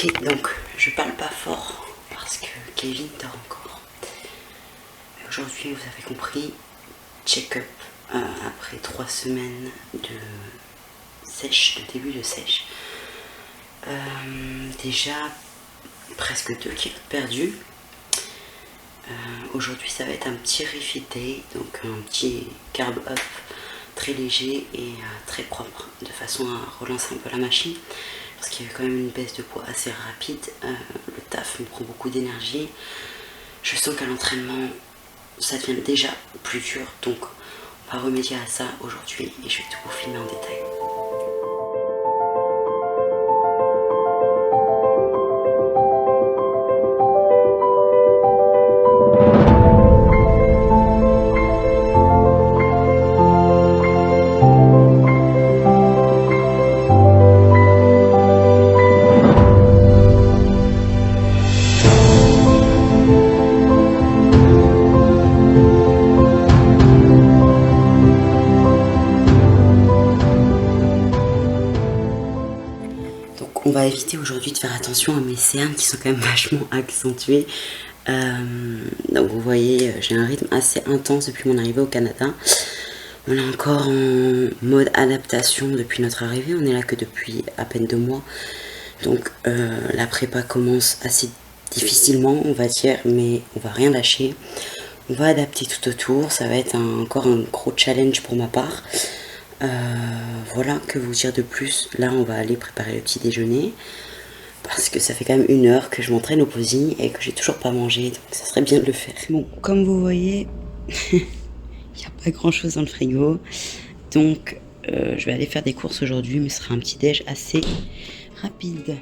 Ok, donc je parle pas fort parce que Kevin dort encore. Aujourd'hui, vous avez compris, check-up après 3 semaines de sèche, de début de sèche. Déjà presque 2 kilos perdus. Aujourd'hui, ça va être un petit refit day, donc un petit carb up très léger et très propre, de façon à relancer un peu la machine. Parce qu'il y a quand même une baisse de poids assez rapide. Le taf me prend beaucoup d'énergie. Je sens qu'à l'entraînement, ça devient déjà plus dur. Donc, on va remédier à ça aujourd'hui et je vais tout vous filmer en détail. On va éviter aujourd'hui de faire attention à mes cernes qui sont quand même vachement accentuées. Donc vous voyez, j'ai un rythme assez intense depuis mon arrivée au Canada. On est encore en mode adaptation depuis notre arrivée. On est là que depuis à peine 2 mois. Donc la prépa commence assez difficilement, on va dire, mais on va rien lâcher. On va adapter tout autour. Ça va être encore un gros challenge pour ma part. Voilà, que vous dire de plus. Là on va aller préparer le petit déjeuner parce que ça fait quand même 1 heure que je m'entraîne au posing et que j'ai toujours pas mangé, donc ça serait bien de le faire. Bon, comme vous voyez, il n'y a pas grand chose dans le frigo, donc je vais aller faire des courses aujourd'hui, mais ce sera un petit déj assez rapide.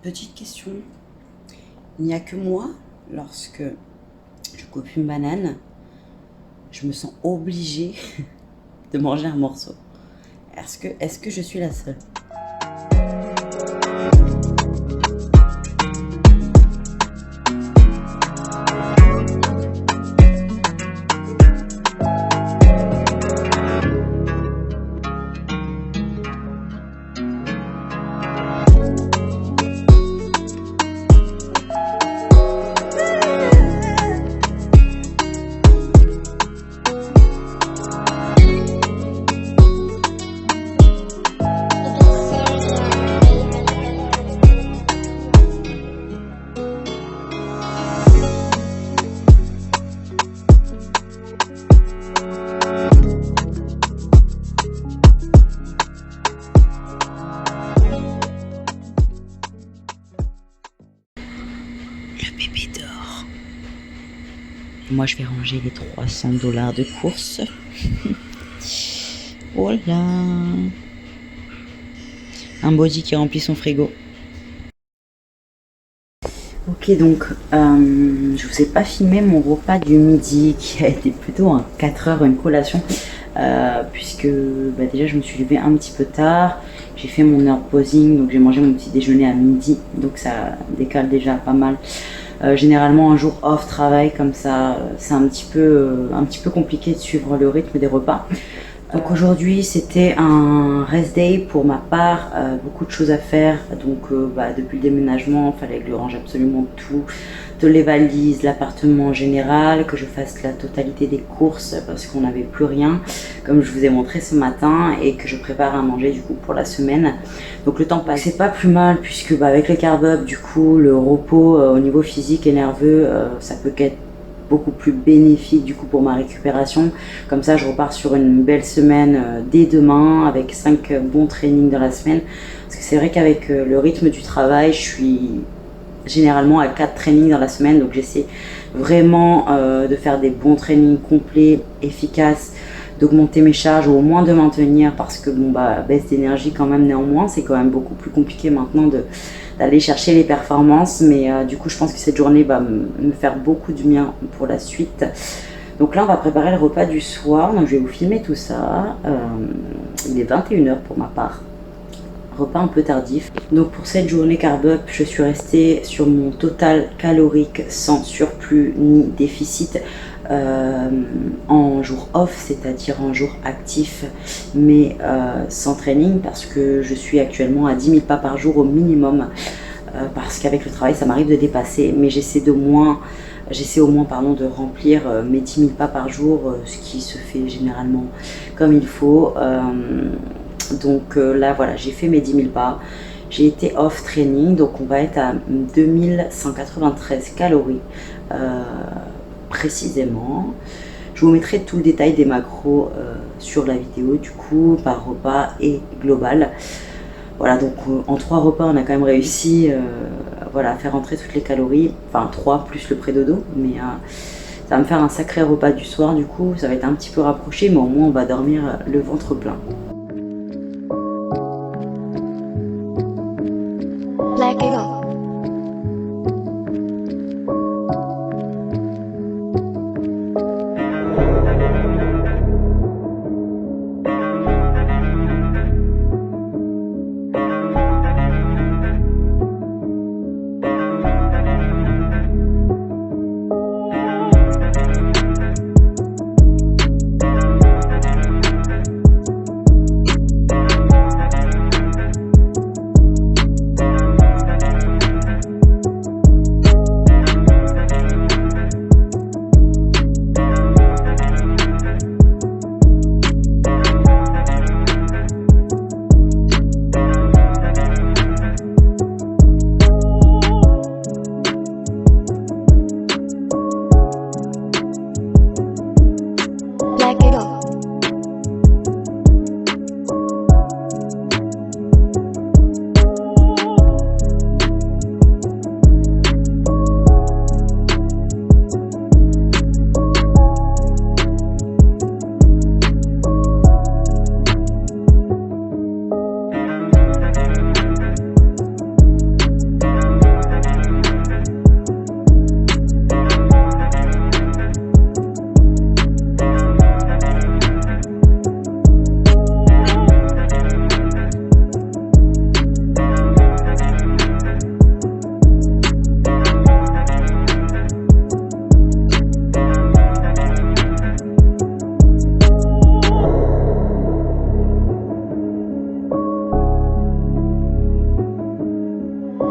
Petite question, il n'y a que moi, lorsque je coupe une banane, je me sens obligée de manger un morceau. Est-ce que je suis la seule ? Bébé dort. Moi je vais ranger les $300 de course. Voilà. Un body qui remplit son frigo. Ok, donc je vous ai pas filmé mon repas du midi qui a été plutôt un 4 heures, une collation, puisque déjà je me suis levée un petit peu tard, j'ai fait mon heure posing, donc j'ai mangé mon petit déjeuner à midi, donc ça décale déjà pas mal. Généralement un jour off travail comme ça, c'est un petit peu compliqué de suivre le rythme des repas. Donc aujourd'hui c'était un rest day pour ma part, beaucoup de choses à faire. Donc depuis le déménagement, il fallait que je range absolument tout, de les valises, l'appartement en général, que je fasse la totalité des courses parce qu'on n'avait plus rien, comme je vous ai montré ce matin, et que je prépare à manger du coup pour la semaine. Donc le temps passe, c'est pas plus mal puisque avec le carb up, du coup le repos au niveau physique et nerveux, ça peut être beaucoup plus bénéfique du coup pour ma récupération. Comme ça je repars sur une belle semaine dès demain avec 5 bons trainings dans la semaine, parce que c'est vrai qu'avec le rythme du travail je suis généralement à 4 trainings dans la semaine, donc j'essaie vraiment de faire des bons trainings complets, efficaces, d'augmenter mes charges ou au moins de maintenir, parce que baisse d'énergie quand même, néanmoins c'est quand même beaucoup plus compliqué maintenant d'aller chercher les performances, mais du coup je pense que cette journée va me faire beaucoup de bien pour la suite. Donc là on va préparer le repas du soir, donc je vais vous filmer tout ça. Il est 21h pour ma part, repas un peu tardif. Donc pour cette journée carb up, je suis restée sur mon total calorique sans surplus ni déficit. En jour off, c'est-à-dire en jour actif, mais sans training, parce que je suis actuellement à 10 000 pas par jour au minimum, parce qu'avec le travail ça m'arrive de dépasser, mais j'essaie au moins de remplir mes 10 000 pas par jour, ce qui se fait généralement comme il faut. Donc là voilà, j'ai fait mes 10 000 pas, j'ai été off training, donc on va être à 2193 calories précisément. Je vous mettrai tout le détail des macros sur la vidéo, du coup par repas et global. Voilà, donc en 3 repas on a quand même réussi à faire rentrer toutes les calories, enfin 3 plus le pré-dodo, mais ça va me faire un sacré repas du soir, du coup ça va être un petit peu rapproché, mais au moins on va dormir le ventre plein. Black Eagle.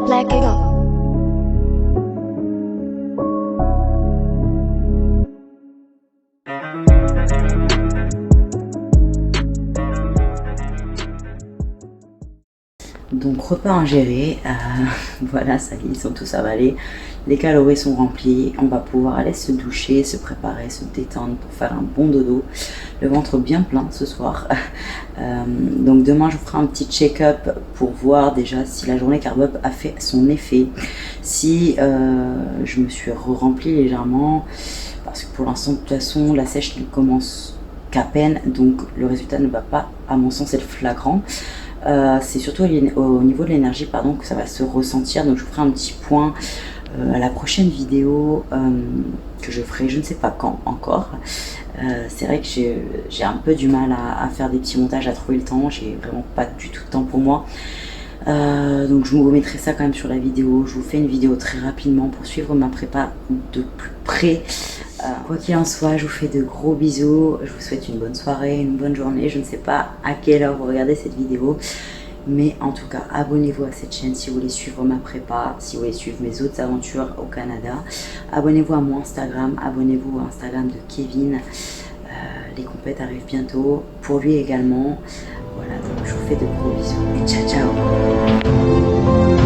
Black Eagle. Donc repas ingéré, voilà, ça y est, ils sont tous avalés, les calories sont remplies, on va pouvoir aller se doucher, se préparer, se détendre pour faire un bon dodo, le ventre bien plein ce soir. Donc demain je vous ferai un petit check-up pour voir déjà si la journée carb up a fait son effet, si je me suis remplie légèrement, parce que pour l'instant de toute façon la sèche ne commence qu'à peine, donc le résultat ne va pas, à mon sens, être flagrant. C'est surtout au niveau de l'énergie que ça va se ressentir, donc je vous ferai un petit point à la prochaine vidéo que je ferai je ne sais pas quand encore. C'est vrai que j'ai un peu du mal à faire des petits montages, à trouver le temps, j'ai vraiment pas du tout de temps pour moi. Donc je vous mettrai ça quand même sur la vidéo, je vous fais une vidéo très rapidement pour suivre ma prépa de plus près. Quoi qu'il en soit, je vous fais de gros bisous. Je vous souhaite une bonne soirée, une bonne journée. Je ne sais pas à quelle heure vous regardez cette vidéo. Mais en tout cas, abonnez-vous à cette chaîne si vous voulez suivre ma prépa, si vous voulez suivre mes autres aventures au Canada. Abonnez-vous à mon Instagram, abonnez-vous à Instagram de Kevin. Les compètes arrivent bientôt, pour lui également. Voilà, donc je vous fais de gros bisous et ciao ciao.